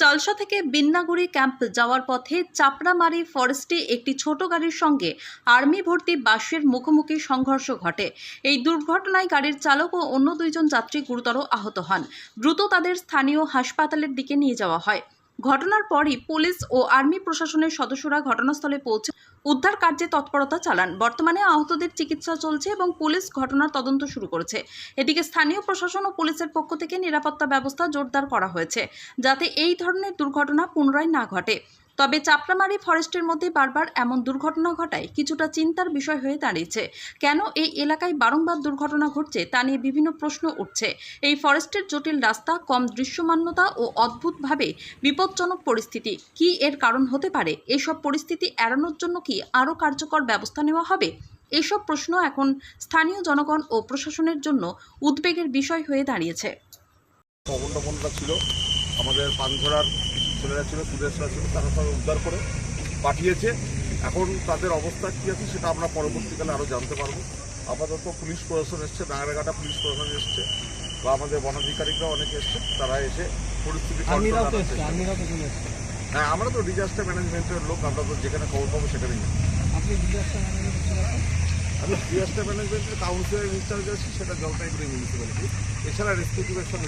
চালসা থেকে বিন্নাগুড়ি ক্যাম্প যাওয়ার পথে চাপড়ামারি ফরেস্টে একটি ছোট গাড়ির সঙ্গে আর্মি ভর্তি বাসের মুখোমুখি সংঘর্ষ ঘটে। এই দুর্ঘটনায় গাড়ির চালক ও অন্য দুইজন যাত্রী গুরুতর আহত হন। দ্রুত তাদের স্থানীয় হাসপাতালের দিকে নিয়ে যাওয়া হয়। ঘটনার পরই পুলিশ ও আর্মি প্রশাসনের সদস্যরা ঘটনাস্থলে পৌঁছে উদ্ধার কার্যে তৎপরতা চালান। বর্তমানে আহতদের চিকিৎসা চলছে এবং পুলিশ ঘটনার তদন্ত শুরু করেছে। এদিকে স্থানীয় প্রশাসন ও পুলিশের পক্ষ থেকে নিরাপত্তা ব্যবস্থা জোরদার করা হয়েছে, যাতে এই ধরনের দুর্ঘটনা পুনরায় না ঘটে। তবে চাপড়ামারি ফরেস্টের মধ্যে বারবার এমন দুর্ঘটনা ঘটায় কিছুটা চিন্তার বিষয় হয়ে দাঁড়িয়েছে। কেন এই এলাকায় বারংবার দুর্ঘটনা ঘটছে তা নিয়ে বিভিন্ন প্রশ্ন উঠছে। এই ফরেস্টের জটিল রাস্তা, কম দৃশ্যমানতা ও অদ্ভুতভাবে বিপজ্জনক পরিস্থিতি কি এর কারণ হতে পারে? এসব পরিস্থিতি এড়ানোর জন্য কি আরও কার্যকর ব্যবস্থা নেওয়া হবে? এসব প্রশ্ন এখন স্থানীয় জনগণ ও প্রশাসনের জন্য উদ্বেগের বিষয় হয়ে দাঁড়িয়েছে। ছিল আমাদের পানঝরার ছেলেরা ছিল, সুদেশরা ছিল, তারা সব উদ্ধার করে পাঠিয়েছে। এখন তাদের অবস্থা কী আছে সেটা আমরা পরবর্তীকালে আরও জানতে পারবো। আপাতত পুলিশ প্রশাসন এসছে, নাগারঘাটা পুলিশ প্রশাসন এসছে বা আমাদের বনাধিকারিকরা অনেকে এসছে, তারা এসে পরিস্থিতি হ্যাঁ, আমরা তো ডিজাস্টার ম্যানেজমেন্টের লোক, আমরা তো যেখানে খবর পাবো সেখানেই যাই। আমি ডিজাস্টার ম্যানেজমেন্টের কাউন্সিলের ইনচার্জ আছি, সেটা জলপাইগুড়ি মিউনিসিপ্যালিটি। এছাড়া রেস্কিউ টিমের সঙ্গে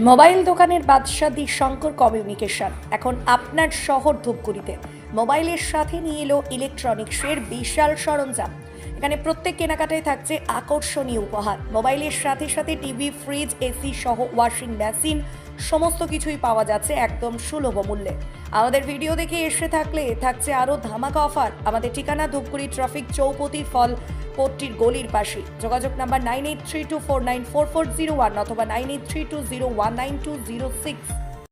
মোবাইল দোকানের বাদশা দি শঙ্কর কমিউনিকেশন এখন আপনার শহর ধূপগুড়িতে মোবাইলের সাথে নিয়ে এলো ইলেকট্রনিক্সের বিশাল সরঞ্জাম। এখানে প্রত্যেক কেনাকাটায় থাকছে আকর্ষণীয় উপহার। মোবাইলের সাথে সাথে টিভি, ফ্রিজ, এসি সহ ওয়াশিং মেশিন সমস্ত কিছুই পাওয়া যাচ্ছে একদম সুলভ মূল্যে। আমাদের ভিডিও দেখে এসে থাকলে থাকছে আরও ধামাকা অফার। আমাদের ঠিকানা ধূপগুড়ি ট্রাফিক চৌপতি ফল কোর্টটির গলির পাশে। যোগাযোগ নাম্বার 9832494401 অথবা 9832019206।